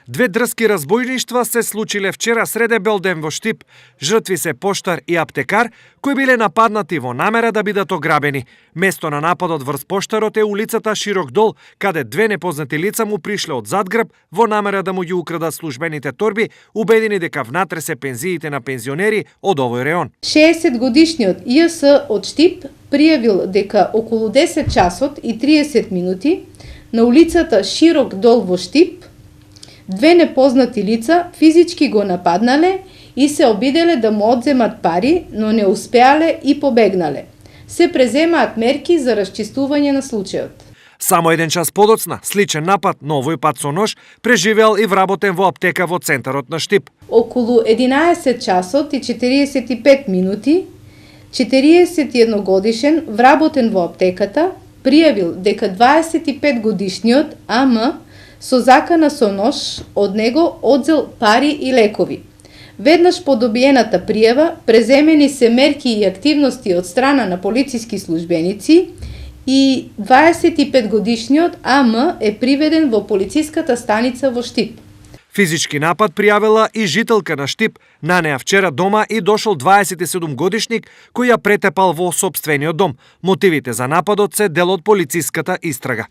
Две дрски разбойништва се случиле вчера среде бел ден во Штип. Жртви се поштар и аптекар, кои биле нападнати во намера да бидат ограбени. Место на нападот врз поштарот е улицата Широк дол, каде две непознати лица му пришле од задгрб во намера да му ги украдат службените торби, убедени дека внатре се пензиите на пензионери од овој реон. 60-годишниот ИС од Штип пријавил дека околу 10 часот и 30 минути на улицата Широк дол во Штип две непознати лица физички го нападнале и се обиделе да му одземат пари, но не успеале и побегнале. Се преземаат мерки за расчистување на случајот. Само еден час подоцна, сличен напад, но овој пат со нож, преживеал и вработен во аптека во центарот на Штип. Околу 11 часот и 45 минути, 41 годишен вработен во аптеката пријавил дека 25 годишниот АМ со закана со нож од него одзел пари и лекови. Веднаш по добиената пријава преземени се мерки и активности од страна на полициски службеници и 25 годишниот АМ е приведен во полициската станица во Штип. Физички напад пријавила и жителка на Штип. На неа вчера дома и дошол 27 годишник кој ја претепал во сопствениот дом. Мотивите за нападот се дел од полициската истрага.